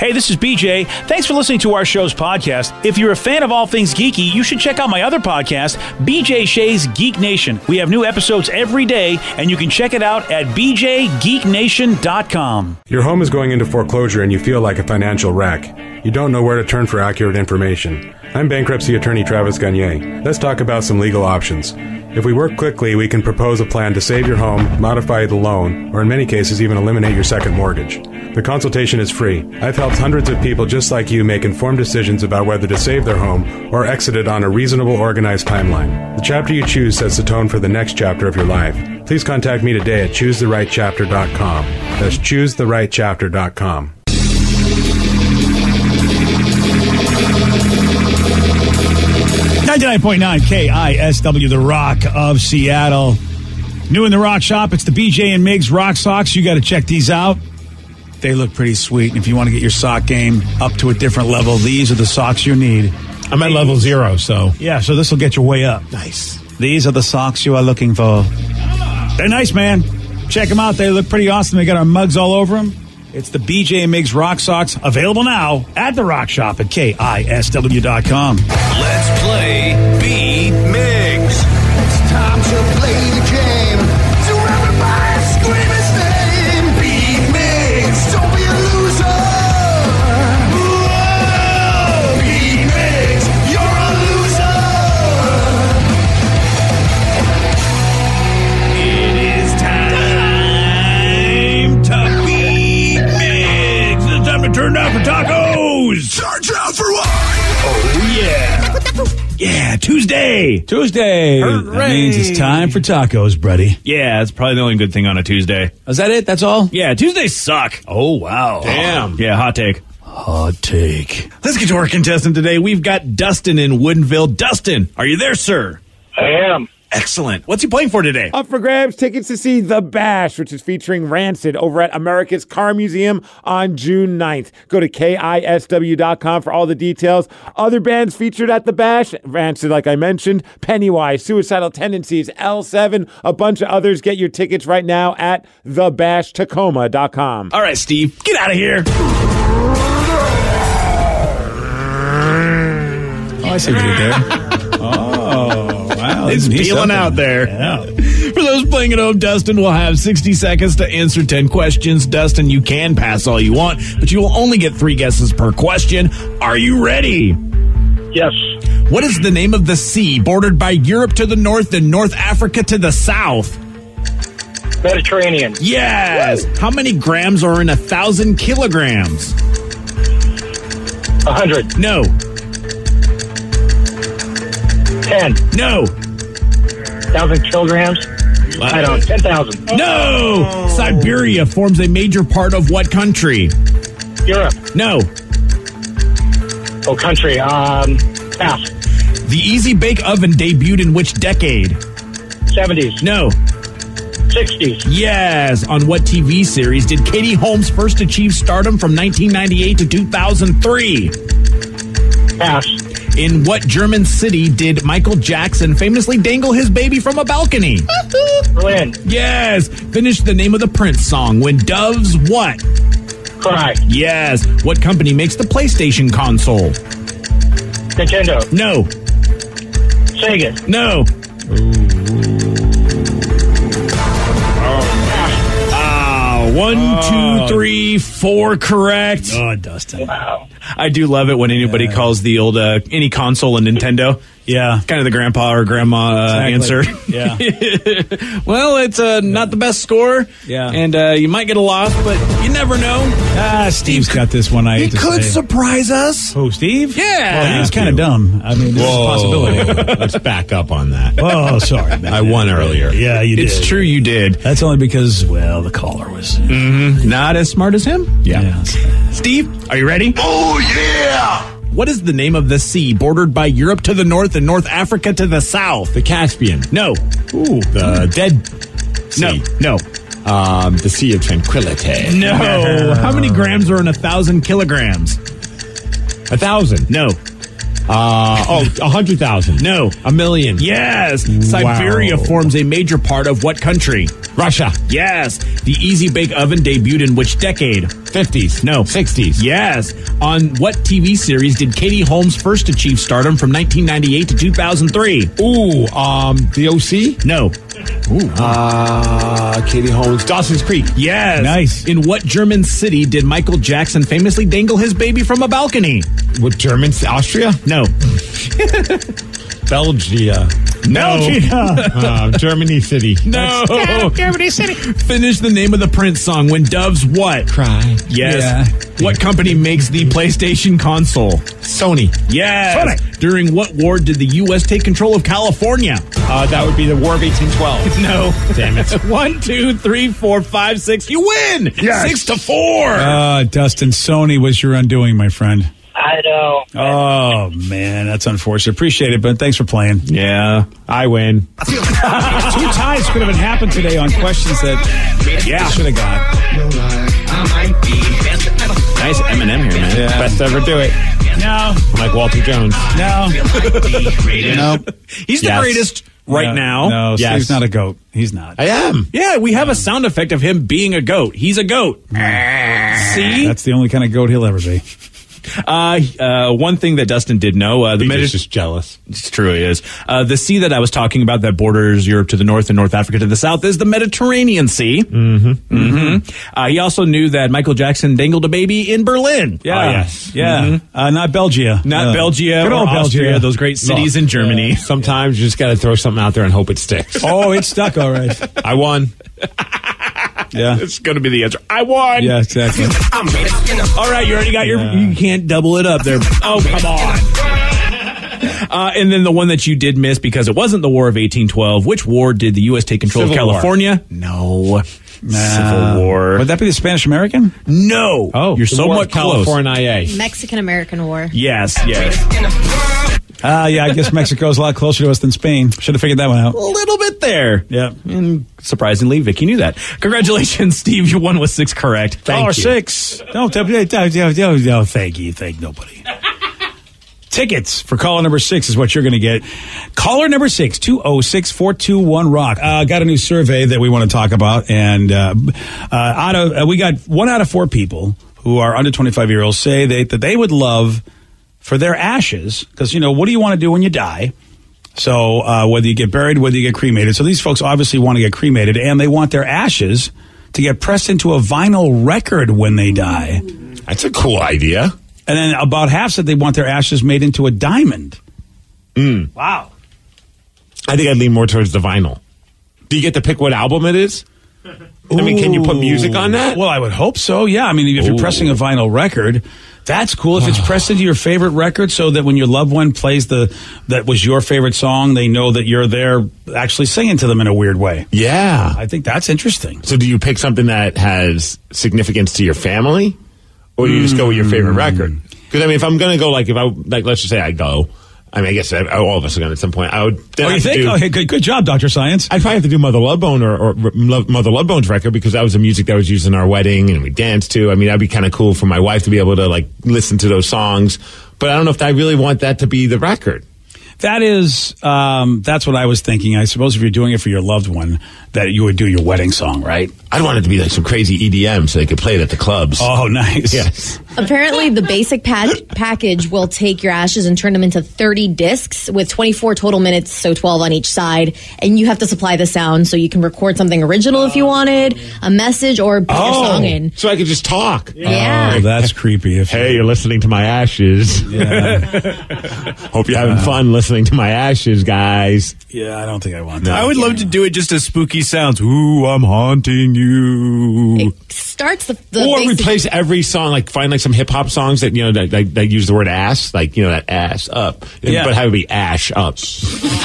Hey, this is BJ. Thanks for listening to our show's podcast. If you're a fan of all things geeky, you should check out my other podcast, BJ Shea's Geek Nation. We have new episodes every day, and you can check it out at bjgeeknation.com. Your home is going into foreclosure and you feel like a financial wreck. You don't know where to turn for accurate information. I'm bankruptcy attorney Travis Gagne. Let's talk about some legal options. If we work quickly, we can propose a plan to save your home, modify the loan, or in many cases even eliminate your second mortgage. The consultation is free. I've helped hundreds of people just like you make informed decisions about whether to save their home or exit it on a reasonable, organized timeline. The chapter you choose sets the tone for the next chapter of your life. Please contact me today at choosetherightchapter.com. That's choosetherightchapter.com. 99.9 KISW, The Rock of Seattle. New in the Rock Shop, it's the BJ and Migs Rock Socks. You got to check these out. They look pretty sweet. And if you want to get your sock game up to a different level, these are the socks you need. I'm at level 0, so. Yeah, so this will get you way up. Nice. These are the socks you are looking for. They're nice, man. Check them out. They look pretty awesome. They got our mugs all over them. It's the BJ and Migs Rock Socks, available now at the Rock Shop at KISW.com. Let's play B Migs. It's time to play the game. So everybody scream his name. B Migs, don't be a loser. Whoa, B Migs, you're a loser. It is time to beat Migs. It's time to turn down for tacos. Charge out for what? Oh, yeah. Yeah, Tuesday. Hooray. That means it's time for tacos, buddy. Yeah, that's probably the only good thing on a Tuesday. Is that it? That's all? Yeah, Tuesdays suck. Oh, wow. Damn. Yeah, hot take. Hot take. Let's get to our contestant today. We've got Dustin in Woodinville. Dustin, are you there, sir? I am. Excellent. What's he playing for today? Up for grabs, tickets to see The Bash, which is featuring Rancid over at America's Car Museum on June 9th. Go to KISW.com for all the details. Other bands featured at The Bash, Rancid, like I mentioned, Pennywise, Suicidal Tendencies, L7, a bunch of others. Get your tickets right now at thebashtacoma.com. All right, Steve, get out of here. Oh, I see what you did there. Oh, wow. It's peeling out there. Yeah. For those playing at home, Dustin will have 60 seconds to answer 10 questions. Dustin, you can pass all you want, but you will only get 3 guesses per question. Are you ready? Yes. What is the name of the sea bordered by Europe to the north and North Africa to the south? Mediterranean. Yes. How many grams are in 1,000 kilograms? 100. No. 10. No. 1,000 kilograms. I don't. 10,000. No. Siberia forms a major part of what country? Europe. No. Oh, country. Pass. The Easy Bake Oven debuted in which decade? 70s. No. 60s. Yes. On what TV series did Katie Holmes first achieve stardom from 1998 to 2003? Pass. In what German city did Michael Jackson famously dangle his baby from a balcony? Berlin. Yes. Finish the name of the Prince song. When doves what? Cry. Yes. What company makes the PlayStation console? Nintendo. No. Sega. No. One, two, three, 4 correct. Oh, Dustin. Wow. I do love it when anybody calls the old any console a Nintendo. Yeah. Kind of the grandpa or grandma answer. Yeah. Well, it's not the best score. Yeah. And you might get a loss, but you never know. Steve's got this one. He could surprise us. Who, Steve? Yeah. Well, he's kind of dumb. I mean, there's a possibility. Let's back up on that. Oh, sorry, man. I won earlier. Yeah, you did. It's true you did. That's only because, well, the caller was... Not as smart as him? Yeah. Steve, are you ready? Oh, yeah! What is the name of the sea bordered by Europe to the north and North Africa to the south? The Caspian. No. Ooh. The Dead Sea. No. The Sea of Tranquility. No. How many grams are in 1,000 kilograms? 1,000. No. 100,000. No. 1,000,000. Yes. Siberia forms a major part of what country? Russia. Yes. The Easy Bake Oven debuted in which decade? 50s. No. 60s. Yes. On what TV series did Katie Holmes first achieve stardom from 1998 to 2003? Ooh, the OC? No. Katie Holmes. Dawson's Creek. Yes. Nice. In what German city did Michael Jackson famously dangle his baby from a balcony? With Germans? Austria? No. Belgia. No. Germany City. No. Germany City. Finish the name of the Prince song. When doves what? Cry. Yes. Yeah. What company makes the PlayStation console? Sony. Yes. During what war did the U.S. take control of California? That would be the War of 1812. No. Damn it. 1, 2, 3, 4, 5, 6. You win. Yes. 6-4. Dustin, Sony was your undoing, my friend. I know. Oh, man, that's unfortunate. Appreciate it, but thanks for playing. Yeah. I win. 2 ties could have been happened today on questions that should have got. Nice Eminem here, man. Yeah. Best to ever do it. No. I'm like Walter Jones. No. No. He's the greatest right now. No, Yes. Steve's not a goat. He's not. I am. Yeah, we have a sound effect of him being a goat. He's a goat. See? That's the only kind of goat he'll ever be. One thing that Dustin did know, the He's just jealous. It's true, he is. The sea that I was talking about that borders Europe to the north and North Africa to the south is the Mediterranean Sea. He also knew that Michael Jackson dangled a baby in Berlin. Yeah. Oh, yes. Yeah. Not Belgium. Not Belgium Good or old Austria, Belgium. those great cities in Germany. Sometimes you just got to throw something out there and hope it sticks. Oh, it's stuck, all right. I won. Yeah. It's going to be the answer. I won. Yeah, exactly. All right, you already got your... You can't double it up there. Oh, come on. And then the one that you did miss because it wasn't the War of 1812. Which war did the U.S. take control Civil of War. California? No. Civil War. Would that be the Spanish-American? No. Oh. You're The so War much of close. California. Mexican-American War. Yes, yes. Yeah, I guess Mexico's a lot closer to us than Spain. Should have figured that one out. A little bit there. Yeah. And surprisingly, Vicky knew that. Congratulations, Steve. You won with 6 correct. Thank you. 6. No, thank you. Thank nobody. Tickets for caller number 6 is what you're going to get. Caller number 6, 206-421-ROCK. Got a new survey that we want to talk about. And we got 1 out of 4 people who are under 25-year-olds say that they would love for their ashes, because, what do you want to do when you die? So whether you get buried, whether you get cremated. So these folks obviously want to get cremated, and they want their ashes to get pressed into a vinyl record when they die. That's a cool idea. And then about half said they want their ashes made into a diamond. Wow. I think I'd lean more towards the vinyl. Do you get to pick what album it is? I mean, can you put music on that? Well, I would hope so, yeah. I mean, if you're pressing a vinyl record, that's cool. If it's pressed into your favorite record so that when your loved one plays that was your favorite song, they know that you're there actually singing to them in a weird way. Yeah. I think that's interesting. So do you pick something that has significance to your family? Or do you just go with your favorite record? Because, I mean, if I'm going to go, let's just say I go. I mean, I guess all of us are going to at some point. I would. Oh, you think? Okay, good job, Dr. Science. I'd probably have to do Mother Love Bone or Mother Love Bone's record, because that was the music that was used in our wedding and we danced to. I mean, that'd be kind of cool for my wife to be able to listen to those songs. But I don't know if I really want that to be the record. That's what I was thinking. I suppose if you're doing it for your loved one, that you would do your wedding song, right? I'd want it to be like some crazy EDM so they could play it at the clubs. Oh, nice. Yes. Apparently, the basic package will take your ashes and turn them into 30 discs with 24 total minutes, so 12 on each side. And you have to supply the sound, so you can record something original if you wanted, a message, or put your song in. So I could just talk. Yeah. Oh, that's creepy. Hey, you're listening to my ashes. Yeah. Hope you're having fun listening to my ashes, guys. Yeah, I don't think I want that. I would love to do it just as spooky sounds. Ooh, I'm haunting you. It starts the Or basic... replace every song, find some hip hop songs that that use the word ass, that ass up, Yeah. but have it be ash up.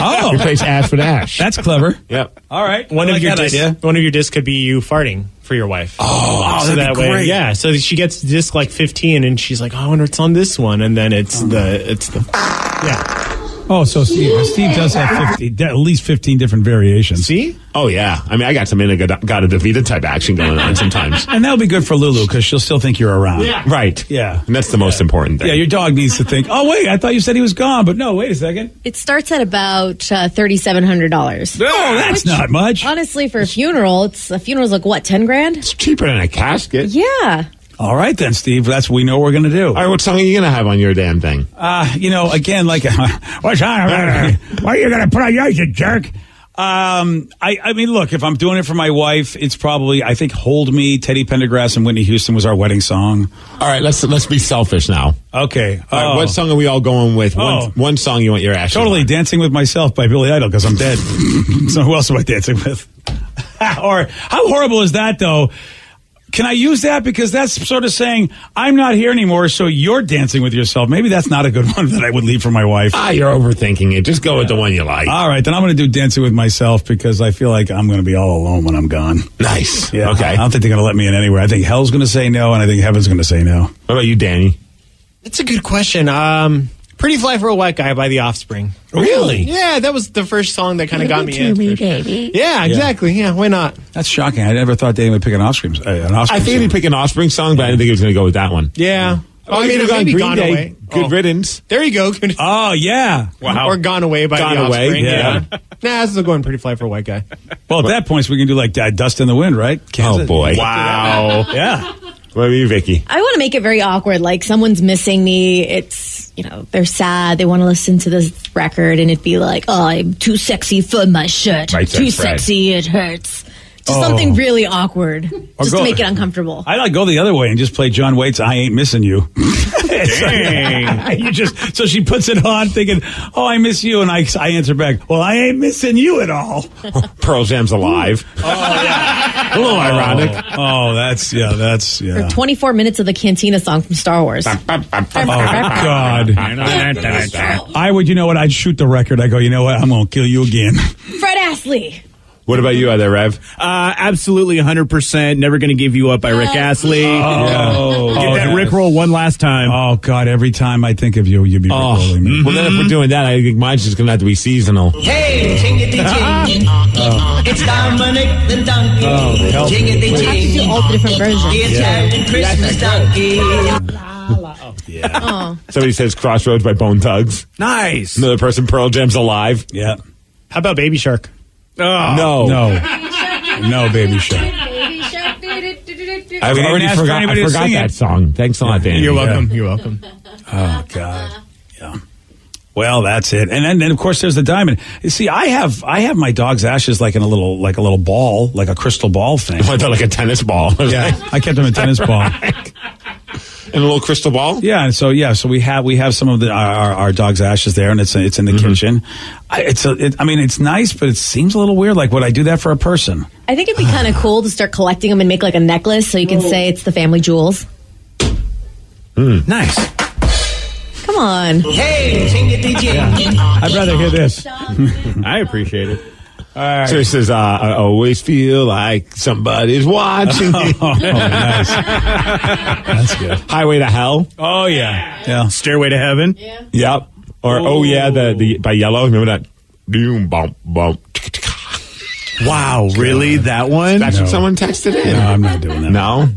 Oh, Replace ash with ash. that's clever. Yep. All right. One I of like your that idea. one of your discs could be you farting for your wife. Oh, so that'd that be way, great. yeah. So she gets disc 15, and she's like, "Oh, I wonder what's on this one." And then it's the yeah. Oh, so Steve does have 50, at least 15 different variations. See? Oh, yeah. I mean, I got some Inagata type action going on sometimes. And that'll be good for Lulu because she'll still think you're around. Yeah. Right. Yeah. And that's the most important thing. Yeah, your dog needs to think, oh, wait, I thought you said he was gone. But no, wait a second. It starts at about $3,700. Oh, that's not much. Honestly, for a funeral, a funeral's like what, 10 grand? It's cheaper than a casket. Yeah. All right, then, Steve. That's what we know we're going to do. All right, what song are you going to have on your damn thing? Again, like, what's on? What are you going to put on yours, you jerk? I mean, look, if I'm doing it for my wife, it's probably, I think, Hold Me, Teddy Pendergrass, and Whitney Houston was our wedding song. All right, let's be selfish now. Okay. All right, what song are we all going with? Oh. One song you want your ashes Totally on. Dancing with Myself by Billy Idol because I'm dead. So who else am I dancing with? Or how horrible is that, though? Can I use that? Because that's sort of saying, I'm not here anymore, so you're dancing with yourself. Maybe that's not a good one that I would leave for my wife. You're overthinking it. Just go with the one you like. All right, then I'm going to do Dancing with Myself because I feel like I'm going to be all alone when I'm gone. Nice. Yeah. Okay. I don't think they're going to let me in anywhere. I think hell's going to say no, and I think heaven's going to say no. What about you, Danny? That's a good question. Pretty Fly for a White Guy by The Offspring. Really? Yeah, that was the first song that kind of got me in. Yeah, exactly. Yeah, why not? That's shocking. I never thought Danny would pick an Offspring I song. figured he'd pick an Offspring song, but I didn't think he was going to go with that one. Yeah. Oh, I mean, it maybe Gone Away. Good riddance. There you go. Oh, yeah. Or Gone Away by Gone The Away, Offspring. yeah. Nah, this is going Pretty Fly for a White Guy. Well, at that point, we can do like Dust in the Wind, right? Kansas. Oh, boy. Wow. Yeah. What about you, Vicky? I want to make it very awkward. Like someone's missing me. It's, they're sad. They want to listen to this record and it'd be like, oh, I'm too sexy for my shirt. Right, too that's right. sexy, it hurts. Just something really awkward. Just to make it uncomfortable. I like go the other way and just play John Waite's I Ain't Missing You. Dang. So she puts it on thinking, oh, I miss you. And I answer back, well, I ain't missing you at all. Pearl Jam's Alive. Oh, yeah. A little ironic. Oh, that's. For 24 minutes of the Cantina song from Star Wars. Oh, God. I would, I'd shoot the record. I go, you know what? I'm going to kill you again. Fred Astley. What about you out there, Rev? Absolutely 100%. Never Gonna Give You Up by Rick Astley. Oh, Get that Rickroll one last time. Oh, God. Every time I think of you, you'd be Rickrolling me. Well, then if we're doing that, I think mine's just going to have to be seasonal. Hey, jingity jing. It's Dominic the donkey. Jingity I have to do all the different versions. The Italian Christmas donkey. Oh. Somebody says Crossroads by Bone Thugs. Nice. Another person, Pearl Jam's Alive. Yeah. How about Baby Shark? No, Baby Shark. I've already forgot. I forgot that song. Thanks a lot, Danny. You're welcome. You're welcome. Oh, God. Yeah. Well, that's it. And then of course there's the diamond. You see, I have my dog's ashes like in a little ball, like a crystal ball thing. I thought like a tennis ball. Yeah. I kept them in a tennis ball. And a little crystal ball? Yeah, and so we have some of our dog's ashes there, and it's in the kitchen. It's nice, but it seems a little weird. Like, would I do that for a person? I think it'd be kind of cool to start collecting them and make like a necklace so you can say it's the family jewels. Nice. Come on. Hey, jingity jing. I'd rather hear this. I appreciate it. So he says, I always feel like somebody's watching me. Oh, nice. That's good. Highway to Hell. Oh, yeah. Stairway to Heaven. Yep. Or, the by Yellow. Remember that? Doom, bump, bump. Wow, really? That one? That's what someone texted in. No, I'm not doing that. No?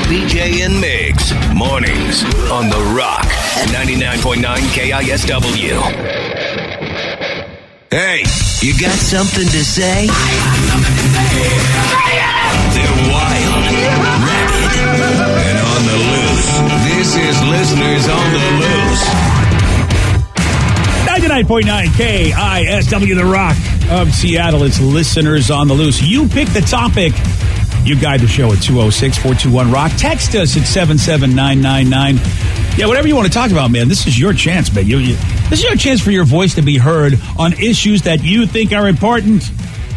BJ and Migs, mornings on The Rock, 99.9 KISW. Hey, you got something to say? They're wild, rabid, and on the loose. This is Listeners on the Loose. 99.9 KISW, The Rock of Seattle. It's Listeners on the Loose. You pick the topic. You guide the show at 206-421-ROCK. Text us at 77999. Yeah, whatever you want to talk about, man. This is your chance, man. This is your chance for your voice to be heard on issues that you think are important.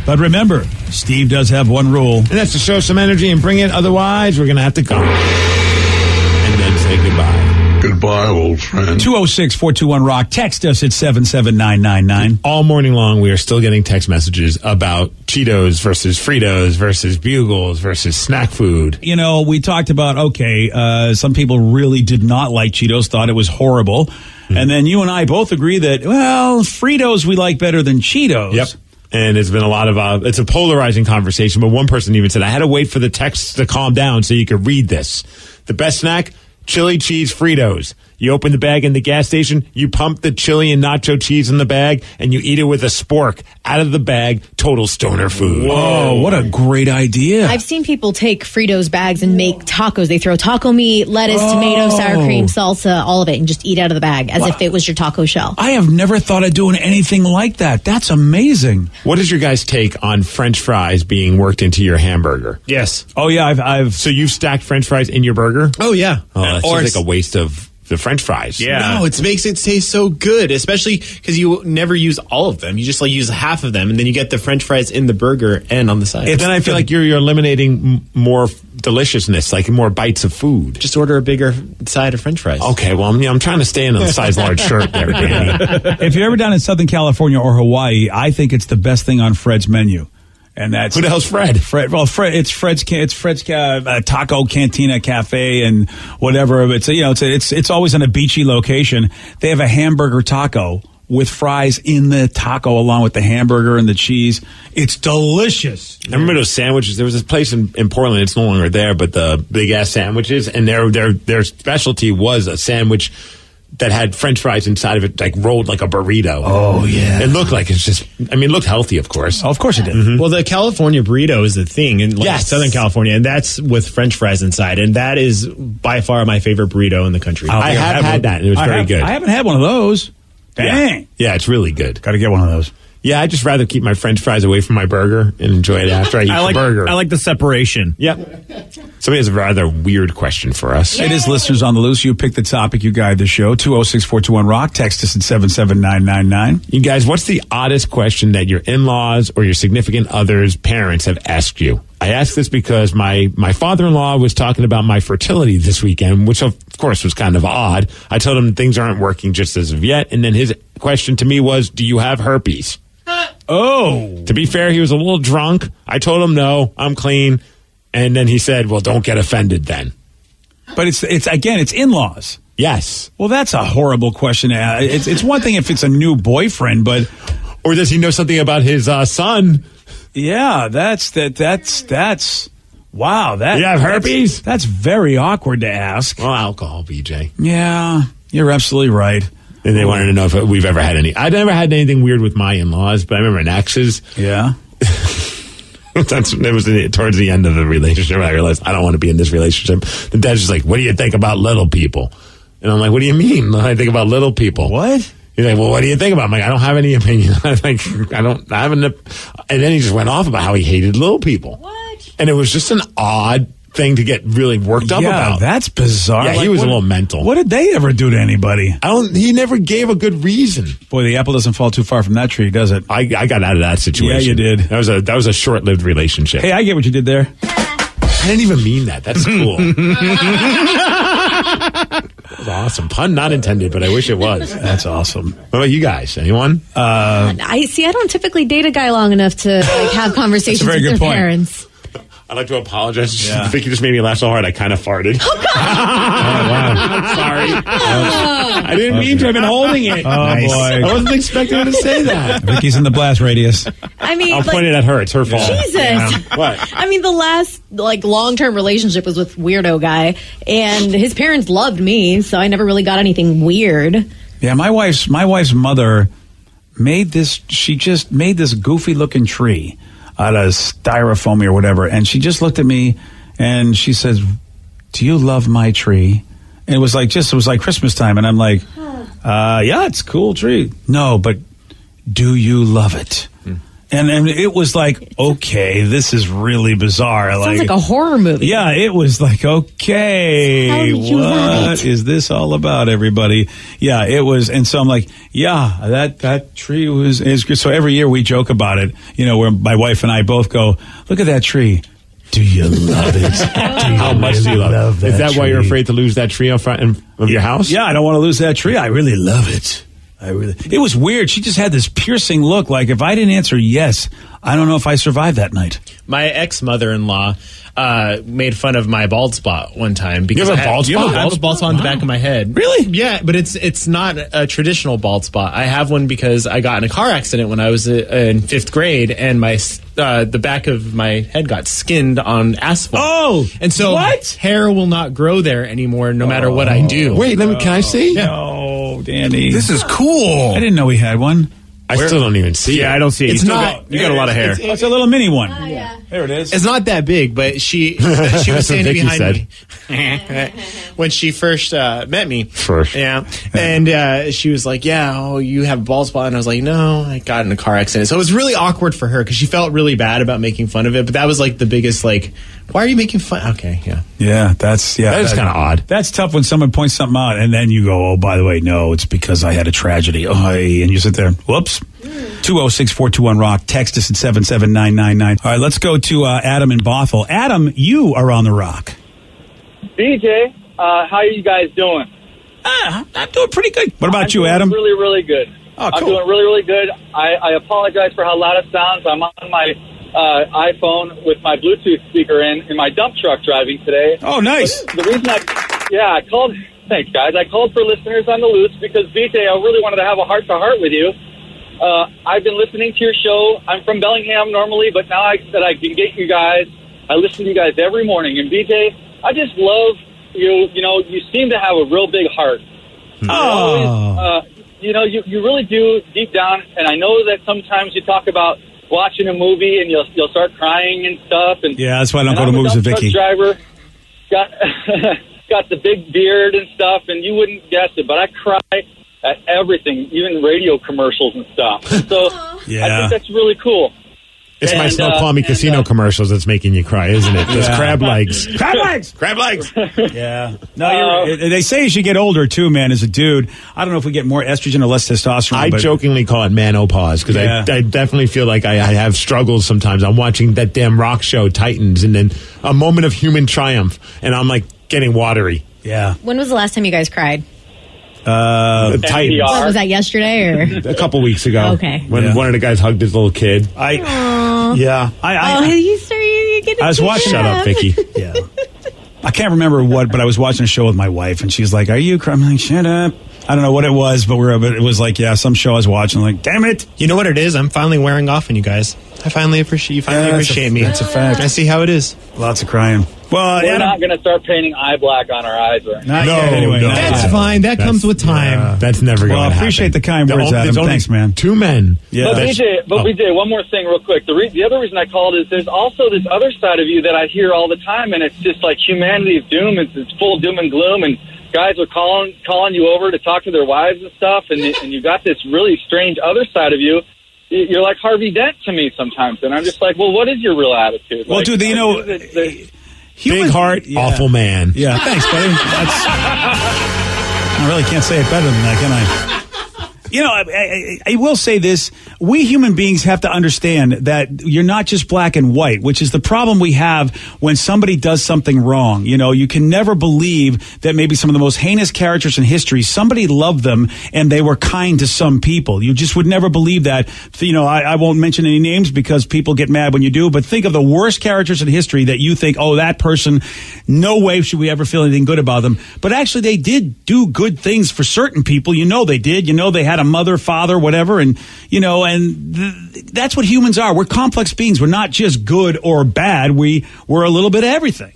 But remember, Steve does have one rule. And that's to show some energy and bring it. Otherwise, we're going to have to go. And then say goodbye. Goodbye. Goodbye, old friend. 206-421-ROCK. Text us at 77999. All morning long, we are still getting text messages about Cheetos versus Fritos versus Bugles versus snack food. You know, we talked about, some people really did not like Cheetos, thought it was horrible. And then you and I both agree that, well, Fritos we like better than Cheetos. Yep. And it's been a lot of, it's a polarizing conversation, but one person even said, I had to wait for the text to calm down so you could read this. The best snack, chili cheese Fritos. You open the bag in the gas station, you pump the chili and nacho cheese in the bag, and you eat it with a spork out of the bag. Total stoner food. Whoa, what a great idea. I've seen people take Fritos bags and make tacos. They throw taco meat, lettuce, tomato, sour cream, salsa, all of it, and just eat out of the bag as if it was your taco shell. I have never thought of doing anything like that. That's amazing. What is your guys' take on French fries being worked into your hamburger? Yes. Oh, yeah, I've So you've stacked French fries in your burger? Oh, yeah. Oh, that's Or just like a waste of the French fries. Yeah. No, it makes it taste so good, especially because you never use all of them. You just use half of them, and then you get the French fries in the burger and on the side. Then I feel like you're eliminating more deliciousness, like more bites of food. Just order a bigger side of French fries. Okay, well, I'm trying to stay in a size large shirt there, Danny. If you're ever down in Southern California or Hawaii, I think it's the best thing on Fred's menu. And that's who the hell's Fred? It's Fred's Taco Cantina Cafe and whatever. It's always in a beachy location. They have a hamburger taco with fries in the taco along with the hamburger and the cheese. It's delicious. I remember those sandwiches. There was this place in Portland. It's no longer there, but the big ass sandwiches, and their specialty was a sandwich that had French fries inside of it, like rolled like a burrito. Oh, yeah. It looked like it looked healthy, of course. Oh, of course it did. Mm-hmm. Well, the California burrito is the thing in Southern California, and that's with French fries inside, and that is by far my favorite burrito in the country. I have had that, and it was very good. I haven't had one of those. Dang. Yeah, it's really good. Got to get one of those. Yeah, I'd just rather keep my French fries away from my burger and enjoy it after I eat the burger. I like the separation. Yep. Somebody has a rather weird question for us. It is Listeners on the Loose. You pick the topic, you guide the show. 206-421-ROCK. Text us at 77999. You guys, what's the oddest question that your in-laws or your significant other's parents have asked you? I ask this because my father-in-law was talking about my fertility this weekend, which of course was kind of odd. I told him things aren't working just as of yet. And then his question to me was, do you have herpes? Oh. To be fair, he was a little drunk. I told him, no, I'm clean. And then he said, well, don't get offended then. But it's in-laws. Yes. Well, that's a horrible question. It's one thing if it's a new boyfriend, but... Or does he know something about his son? Yeah, that's... Wow. You have herpes? That's very awkward to ask. Well, alcohol, BJ. Yeah, you're absolutely right. And they wanted to know if we've ever had any. I've never had anything weird with my in-laws, but I remember in exes. Yeah. It was towards the end of the relationship. I realized I don't want to be in this relationship. The dad's just like, what do you think about little people? And I'm like, what do you mean? I think about little people. What? He's like, well, what do you think about it? I'm like, I don't have any opinion. I'm like, I have an. And then he just went off about how he hated little people. What? And it was just an odd thing to get really worked up about. That's bizarre. Yeah, he was a little mental. What did they ever do to anybody? He never gave a good reason. Boy, the apple doesn't fall too far from that tree, does it? I got out of that situation. Yeah, you did. That was a short-lived relationship. Hey, I get what you did there. I didn't even mean that. That's cool. That was awesome. Pun not intended, but I wish it was. That's awesome. What about you guys? Anyone? I don't typically date a guy long enough to have conversations with their parents. I'd like to apologize. I think you just made me laugh so hard I kind of farted. Oh, God. Wow. I'm sorry. I didn't mean to. I've been holding it. Oh, nice. Boy. I wasn't expecting him to say that. I think he's in the blast radius. I mean, I'll point it at her. It's her fault. Jesus. Yeah. What? I mean, the last long-term relationship was with weirdo guy, and his parents loved me, so I never really got anything weird. Yeah, my wife's mother made this. She just made this goofy-looking tree out of styrofoam or whatever, and she just looked at me and she says, "Do you love my tree?" And it was like Christmas time, and I'm like, "Yeah, it's a cool tree." No, but do you love it? And it was like, okay, this is really bizarre. Sounds like a horror movie. Yeah, it was like, okay, what is this all about, everybody? Yeah, it was. And so I'm like, yeah, that tree is good. So every year we joke about it, where my wife and I both go, look at that tree. Do you love it? How much do you love it? Is that why you're afraid to lose that tree in front of your house? Yeah, I don't want to lose that tree. I really love it. It was weird. She just had this piercing look. Like, if I didn't answer yes, I don't know if I survived that night. My ex-mother-in-law made fun of my bald spot one time. Because You have a bald spot? I have a bald spot on the back of my head. Really? Yeah, but it's not a traditional bald spot. I have one because I got in a car accident when I was in 5th grade, and the back of my head got skinned on asphalt. Oh! And so hair will not grow there anymore no matter what I do. Wait, can I see? Yeah. Oh, Danny. This is cool. I didn't know he had one. I still don't even see it. Yeah, I don't see it. It's You not. got a lot of hair. It's a little mini one. Yeah. There it is. It's not that big, but she was standing Vicky behind me when she first met me. First. Yeah. And she was like, you have a bald spot. And I was like, no, I got in a car accident. So it was really awkward for her because she felt really bad about making fun of it. But that was like the biggest, like, why are you making fun? Okay, yeah. Yeah, that is kind of odd. That's tough when someone points something out and then you go, oh, by the way, no, it's because I had a tragedy. Oh, and you sit there, whoops. 206-421-ROCK. Text us at 77999. All right, let's go to Adam in Bothell. Adam, you are on the Rock. BJ, how are you guys doing? I'm doing pretty good. What about you, Adam? Really, really good. Oh, cool. I'm doing really, really good. I apologize for how loud it sounds. I'm on my iPhone with my Bluetooth speaker in my dump truck driving today. Oh, nice. But the reason I called, thanks, guys. I called for listeners on the loose because, BJ, I really wanted to have a heart-to-heart with you. I've been listening to your show. I'm from Bellingham normally, but now that I can get you guys, I listen to you guys every morning. And, BJ, I just love you. You know, you seem to have a real big heart. Oh. You really do deep down. And I know that sometimes you talk about watching a movie and you'll start crying and stuff. And yeah, that's why I don't go to movies with Vicky. Driver got the big beard and stuff, and you wouldn't guess it, but I cry at everything, even radio commercials and stuff. So yeah. I think that's really cool. It's my Snoqualmie Casino commercials that's making you cry, isn't it? Those crab legs. Crab legs! Crab legs! Yeah. No, they say as you get older, too, man, as a dude. I don't know if we get more estrogen or less testosterone. I jokingly call it manopause because I definitely feel like I have struggles sometimes. I'm watching that damn rock show, Titans, and then a moment of human triumph, and I'm like getting watery. Yeah. When was the last time you guys cried? Titans. What, was that yesterday or a couple weeks ago? Okay. When one of the guys hugged his little kid. you getting I was watching. Shut up, Vicky. Yeah. I can't remember what, but I was watching a show with my wife, and she's like, "Are you crying?" I'm like, "Shut up." I don't know what it was, but it was like, some show I was watching. I'm like, damn it. You know what it is? I'm finally wearing off on you guys. I finally appreciate you. Appreciate me. That's a fact. I see how it is. Lots of crying. Well, we're not going to start painting eye black on our eyes right now. Not yet, anyway. No. That's fine. That comes with time. That's never going to happen. Well, I appreciate the kind words, Adam. Thanks, man. 2 men. Yeah. But BJ, one more thing real quick. The other reason I called is there's also this other side of you that I hear all the time, and it's just like humanity's doom. It's full doom and gloom, and guys are calling you over to talk to their wives and stuff, and you got this really strange other side of you. You're like Harvey Dent to me sometimes, and I'm just like, well, what is your real attitude? Well, like, dude, big heart, awful man. Yeah, thanks, buddy. I really can't say it better than that, can I? You know, I will say this. We human beings have to understand that you're not just black and white, which is the problem we have when somebody does something wrong. You know, you can never believe that maybe some of the most heinous characters in history, somebody loved them and they were kind to some people. You just would never believe that. You know, I won't mention any names because people get mad when you do, but think of the worst characters in history that you think, oh, that person, no way should we ever feel anything good about them. But actually, they did do good things for certain people. You know they did. You know they had a mother, father, whatever, and you know, and that's what humans are. We're complex beings. We're not just good or bad. We're a little bit of everything.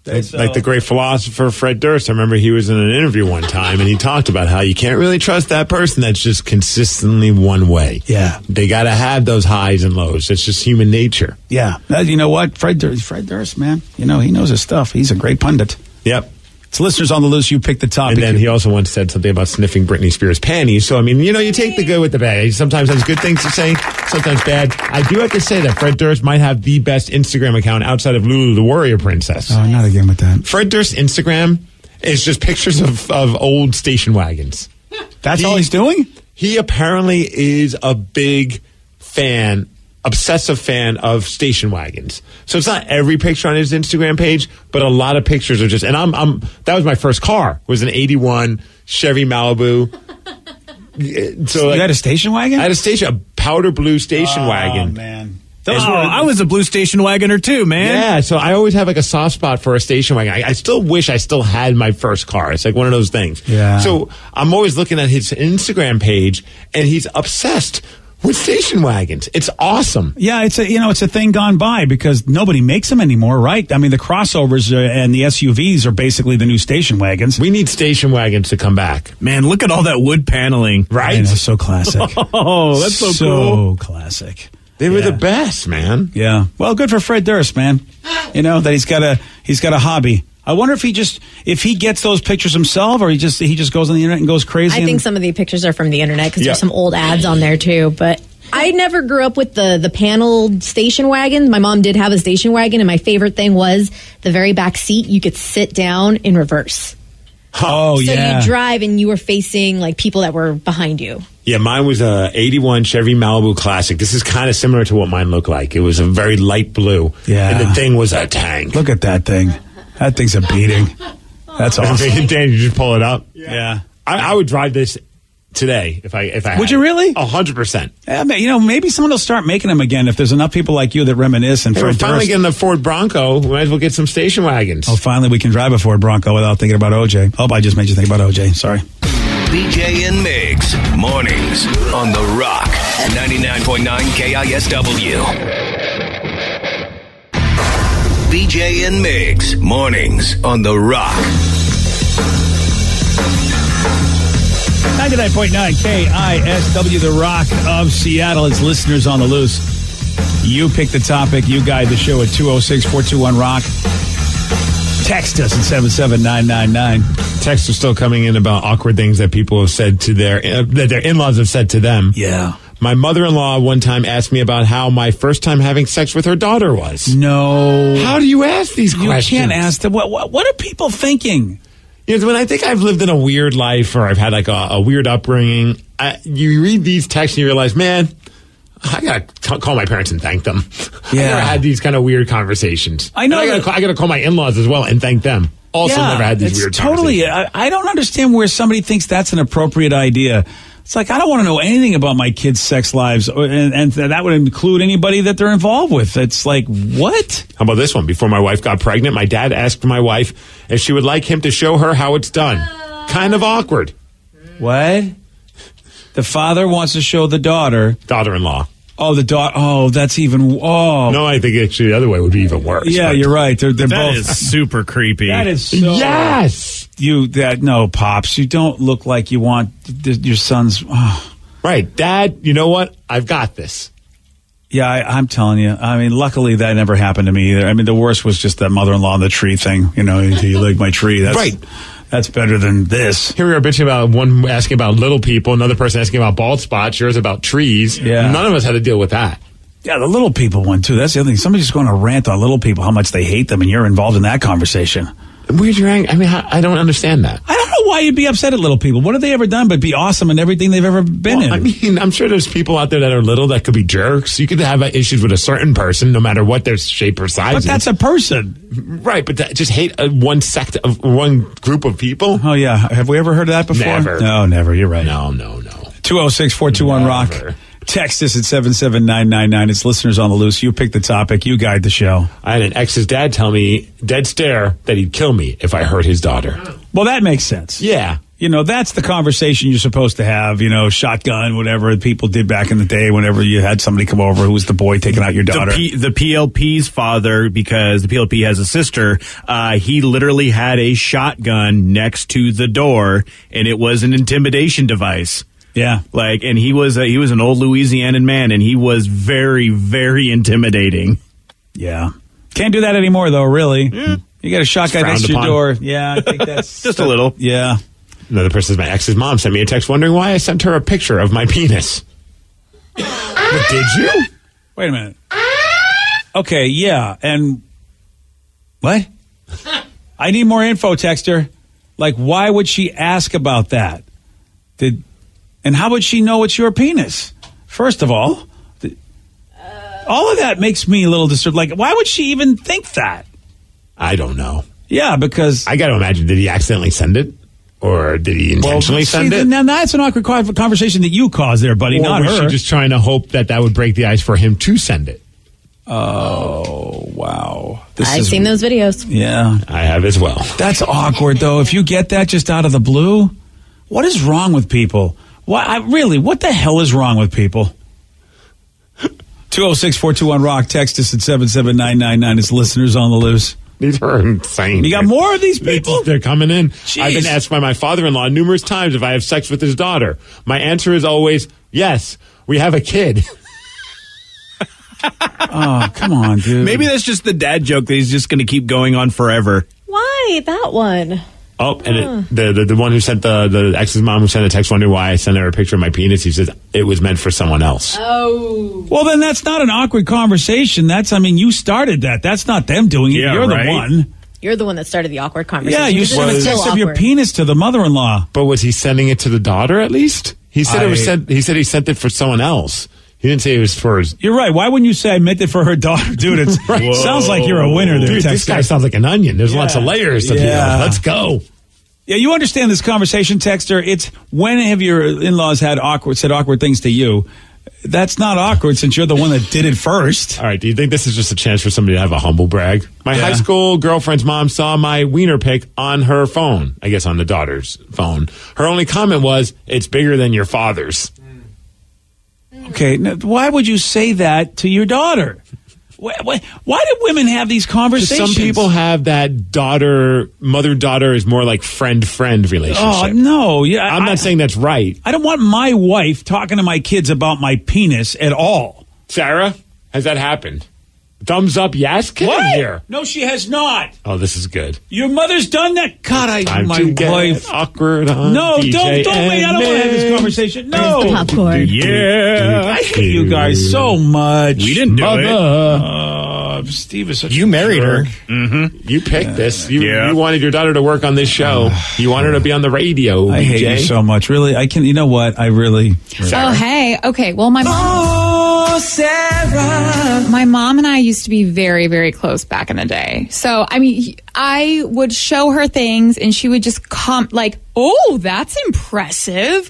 Like the great philosopher Fred Durst. I remember he was in an interview one time, and he talked about how you can't really trust that person that's just consistently one way. Yeah, they got to have those highs and lows. It's just human nature. Yeah, you know what, Fred Durst, man. You know he knows his stuff. He's a great pundit. Yep. It's listeners on the loose. You pick the topic. And then he also once said something about sniffing Britney Spears' panties. So, I mean, you know, you take the good with the bad. Sometimes has good things to say, sometimes bad. I do have to say that Fred Durst might have the best Instagram account outside of Lulu the Warrior Princess. Oh, not again with that. Fred Durst's Instagram is just pictures of old station wagons. That's all he's doing? He apparently is a big fan obsessive fan of station wagons. So it's not every picture on his Instagram page, but a lot of pictures are just, and that was my first car, was an 81 Chevy Malibu. So you had a station wagon? I had a powder blue station wagon. Oh, man. I was a blue station wagoner too, man. Yeah, so I always have like a soft spot for a station wagon. I still wish I still had my first car. It's like one of those things. Yeah. So I'm always looking at his Instagram page, and he's obsessed with station wagons. It's awesome. Yeah, it's a thing gone by because nobody makes them anymore, right? I mean, the crossovers and the SUVs are basically the new station wagons. We need station wagons to come back. Man, look at all that wood paneling. Right? I know, so classic. Oh, that's so cool. So classic. They were the best, man. Yeah. Well, good for Fred Durst, man. You know that he's got a hobby. I wonder if he gets those pictures himself, or he just goes on the internet and goes crazy. I think some of the pictures are from the internet because there's some old ads on there too. But I never grew up with the paneled station wagon. My mom did have a station wagon, and my favorite thing was the very back seat. You could sit down in reverse. Oh, so yeah. you drive and you were facing like people that were behind you. Yeah, mine was a 81 Chevy Malibu Classic. This is kind of similar to what mine looked like. It was a very light blue. Yeah. And the thing was a tank. Look at that thing. That thing's a beating. That's awesome. Dan, you just pull it up? Yeah. I would drive this today if I had Would you really? 100%. Yeah, maybe someone will start making them again if there's enough people like you that reminisce. And We're Fred finally Durst. getting a Ford Bronco. We might as well get some station wagons. Oh, finally we can drive a Ford Bronco without thinking about OJ. Oh, I just made you think about OJ. Sorry. BJ and Migs, mornings on The Rock, 99.9 KISW. BJ and Migs, mornings on The Rock. 99.9 KISW, The Rock of Seattle. It's listeners on the loose. You pick the topic. You guide the show at 206-421-ROCK. Text us at 77999. Texts are still coming in about awkward things that people have said to that their in-laws have said to them. Yeah. My mother-in-law one time asked me about how my first time having sex with her daughter was. No. How do you ask these questions? You can't ask them. What are people thinking? You know, when I think I've lived in a weird life or I've had like a weird upbringing, you read these texts and you realize, man, I gotta call my parents and thank them. Yeah. I never had these kind of weird conversations. I know. And I gotta call my in-laws as well and thank them. Also, never had these weird totally. conversations. I don't understand where somebody thinks that's an appropriate idea. It's like, I don't want to know anything about my kids' sex lives, and that would include anybody that they're involved with. It's like, what? How about this one? Before my wife got pregnant, my dad asked my wife if she would like him to show her how it's done. Kind of awkward. What? The father wants to show the Daughter-in-law. Oh, the daughter. Oh, that's even. Oh. No, I think actually the other way would be even worse. Yeah, but you're right. They're That both. is super creepy. That is so. Yes. No, Pops. You don't look like you want your son's. Oh. Right. Dad, you know what? I've got this. Yeah, I'm telling you. I mean, luckily that never happened to me either. I mean, the worst was just that mother-in-law and the tree thing. You know, you like my tree. That's right. That's better than this. Here we are bitching about one asking about little people, another person asking about bald spots, yours about trees. Yeah. None of us had to deal with that. Yeah, the little people one, too. That's the other thing. Somebody's going to rant on little people, how much they hate them, and you're involved in that conversation. Where'd you hang? I mean, I don't understand that. I don't know why you'd be upset at little people. What have they ever done but be awesome in everything they've ever been in? I mean, I'm sure there's people out there that are little that could be jerks. You could have issues with a certain person, no matter what their shape or size But that's a person. Right, but just hate one sect of one group of people? Oh, yeah. Have we ever heard of that before? Never. No, never. You're right. No. 206-421-ROCK. Text us at 77999. It's listeners on the loose. You pick the topic. You guide the show. I had an ex's dad tell me, dead stare, that he'd kill me if I hurt his daughter. Well, that makes sense. Yeah. You know, that's the conversation you're supposed to have, you know, shotgun, whatever people did back in the day whenever you had somebody come over who was the boy taking out your daughter. The PLP's father, because the PLP has a sister, he literally had a shotgun next to the door, and it was an intimidation device. Yeah. And he was an old Louisianan man, and he was very, very intimidating. Yeah. Can't do that anymore, though, really. You got a shotgun next to your door. Yeah, I think that's... Just a little. Yeah. Another person, my ex's mom, sent me a text wondering why I sent her a picture of my penis. But did you? Wait a minute. Okay, yeah, and... What? I need more info, Texter. Like, why would she ask about that? And how would she know it's your penis? First of all... All of that makes me a little disturbed. Like, why would she even think that? I don't know. Yeah, because I got to imagine, did he accidentally send it? Or did he intentionally send it? Now that's an awkward conversation that you caused there, buddy, Or not was her. she just trying to hope that would break the ice for him to send it? Oh, wow. I've seen those videos. Yeah. I have as well. That's awkward, though. If you get that just out of the blue, what is wrong with people? What the hell is wrong with people? 206-421-ROCK. Text us at 77999. It's listeners on the loose. These are insane. You got more of these people? They're coming in. Jeez. I've been asked by my father-in-law numerous times if I have sex with his daughter. My answer is always, yes, we have a kid. Oh, come on, dude. Maybe that's just the dad joke that he's just going to keep going on forever. Why that one? Oh, and the one who sent the ex's mom who sent a text wondering why I sent her a picture of my penis, he says it was meant for someone else. Oh. Well, then that's not an awkward conversation. You started that. That's not them doing it. Yeah, You're right? the one. You're the one that started the awkward conversation. Yeah, you sent a text of your penis to the mother-in-law. But was he sending it to the daughter at least? He said he said he sent it for someone else. He didn't say it was for his... You're right. Why wouldn't you say I meant it for her daughter? Dude, it sounds like you're a winner there. Dude, this guy sounds like an onion. There's lots of layers to peel. Let's go. Yeah, you understand this conversation, Texter. It's when have your in-laws said awkward things to you? That's not awkward since you're the one that did it first. All right, do you think this is just a chance for somebody to have a humble brag? My high school girlfriend's mom saw my wiener pic on her phone, I guess on the daughter's phone. Her only comment was, it's bigger than your father's. Okay, now, why would you say that to your daughter? Why do women have these conversations? Some people have that mother-daughter is more like friend-friend relationship. Oh, no. Yeah, I'm not saying that's right. I don't want my wife talking to my kids about my penis at all. Sarah, has that happened? Thumbs up, yes? Get in here. No, she has not. Oh, this is good. Your mother's done that? God, Time my to get wife. Awkward on No, DJ don't wait. I don't want to have this conversation. No. Popcorn. Yeah. I hate you guys so much. We didn't do it. Steve is such You a married jerk. her. Mm-hmm. You picked this. You wanted your daughter to work on this show. You wanted her to be on the radio, I hate you so much. Really, you know what? I really. Oh, hey. Okay, well, my mom... Sarah. My mom and I used to be very, very close back in the day. So, I mean, I would show her things and she would just like, oh, that's impressive.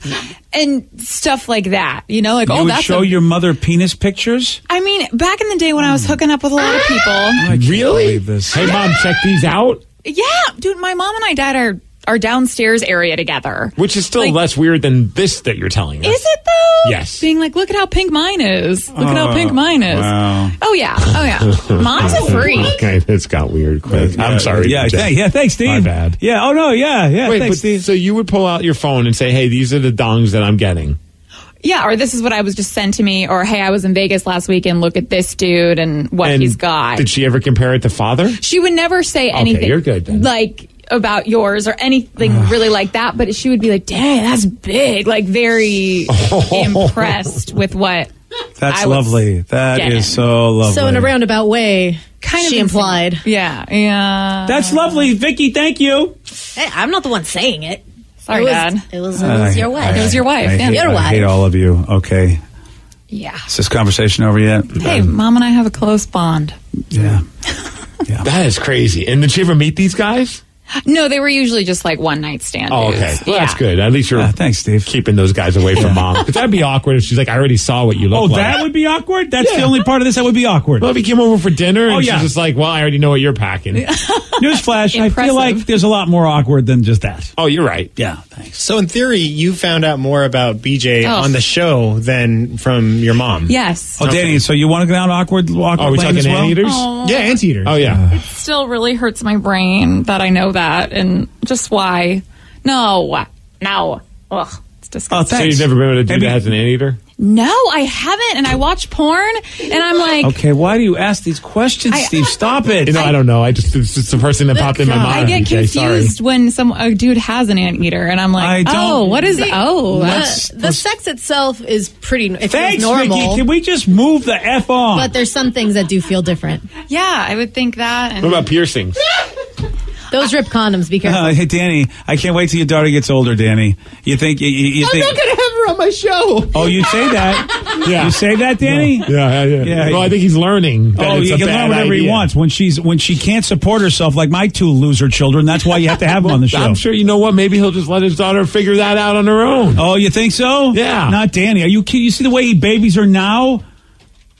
And stuff like that. You know, like, You oh, would that's show your mother penis pictures? I mean, back in the day when I was hooking up with a lot of people. I can't believe this. Hey, Mom, check these out. Yeah, dude, my mom and I dyed our downstairs area together. Which is still less weird than this that you're telling us. Is it though? Yes. Being like, look at how pink mine is. Look at how pink mine is. Wow. Oh yeah. Mom's a freak. Okay, this got weird quick. I'm sorry. Yeah, Jeff. thanks, Steve. My bad. Yeah, oh no, yeah, Wait, thanks, but Steve. so you would pull out your phone and say, hey, these are the dongs that I'm getting. Yeah, or this is what I was just sent to me, or hey, I was in Vegas last week and look at this dude and what And he's got. Did she ever compare it to father? She would never say anything. you're good then. Like about yours or anything really like that, but she would be like, dang, that's big. Like very impressed with what That's I was lovely. That getting. is so lovely. So in a roundabout way, kind of she implied. Yeah. That's lovely, Vicky. Thank you. Hey, I'm not the one saying it. Sorry, Dad. It was your wife. It was your wife. I Yeah. hate, Your I hate wife. all of you. Okay. Yeah. Is this conversation over yet? Hey, Mom and I have a close bond. Yeah. That is crazy. And did she ever meet these guys? No, they were usually just like one night stand. Oh, okay. Well, that's good. At least you're thanks, Steve. keeping those guys away from Mom. Because that'd be awkward if she's like, I already saw what you look like. Oh, that would be awkward? That's the only part of this that would be awkward. Well, if he came over for dinner and Oh, yeah. she's just like, well, I already know what you're packing. Newsflash, I feel Impressive. like there's a lot more awkward than just that. Oh, you're right. Yeah, thanks. So in theory, you found out more about BJ Oh. on the show than from your mom. Yes. Oh, Danny, so you want to go down awkward Are we lane talking as well? anteaters? Yeah, anteaters. Oh, yeah. It still really hurts my brain that I know that and just why. No. Ugh, it's disgusting. Oh, So thanks. you've never been with a dude Maybe- that has an anteater? No, I haven't. And I watch porn and I'm like, Okay, why do you ask these questions, Steve? Stop it. You know, I don't know. It's just the person that popped in my mind. I get BJ, sorry. confused when a dude has an anteater and I'm I like, don't- oh, what is, The sex itself is pretty. It Thanks, feels normal. Vicky. Can we just move the F on? But there's some things that do feel different. yeah, I would think that. And What about piercings? Those rip condoms. Be careful. Hey, Danny, I can't wait till your daughter gets older, Danny. You think... You think, I'm not gonna have on my show. Oh, you say that? Yeah. You say that, Danny? Yeah. Well, I think he's learning. That it's you a can bad learn whatever he idea. wants. When she can't support herself, like my two loser children, that's why you have to have them on the show. I'm sure you know what? Maybe he'll just let his daughter figure that out on her own. Oh, you think so? Yeah. Not Danny. Are you kidding? You see the way he babies her now?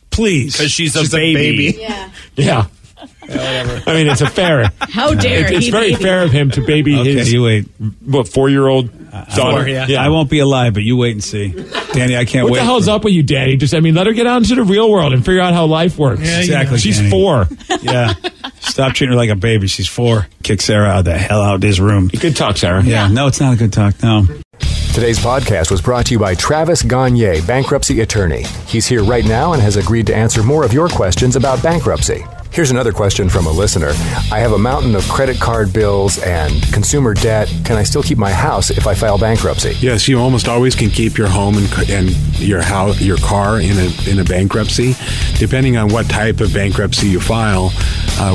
Please. Because she's a baby. Yeah. I mean, it's a fair. How dare It's he? very fair of him to baby Okay, his you wait. 4-year-old daughter. yeah. I won't be alive, but you wait and see. Danny, I can't What wait. the hell's up with you, Daddy? Just, let her get out into the real world and figure out how life works. Yeah, exactly, She's Danny. 4. Yeah. Stop treating her like a baby. She's 4. Kick Sarah out the hell out of this room. Good talk, Sarah. Yeah. No, it's not a good talk. No. Today's podcast was brought to you by Travis Gagne, bankruptcy attorney. He's here right now and has agreed to answer more of your questions about bankruptcy. Here's another question from a listener. I have a mountain of credit card bills and consumer debt. Can I still keep my house if I file bankruptcy? Yes, you almost always can keep your home and your house, your car in a bankruptcy. Depending on what type of bankruptcy you file,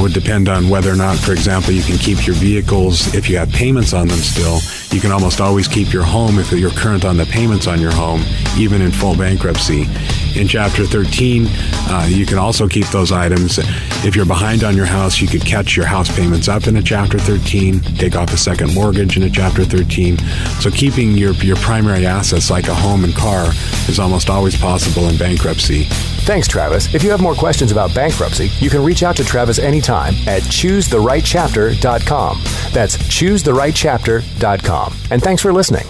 would depend on whether or not, for example, you can keep your vehicles if you have payments on them still. You can almost always keep your home if you're current on the payments on your home, even in full bankruptcy. In Chapter 13, you can also keep those items. If you're behind on your house, you could catch your house payments up in a Chapter 13, take off a second mortgage in a Chapter 13. So keeping your primary assets like a home and car is almost always possible in bankruptcy. Thanks, Travis. If you have more questions about bankruptcy, you can reach out to Travis anytime at choosetherightchapter.com. That's choosetherightchapter.com. And thanks for listening.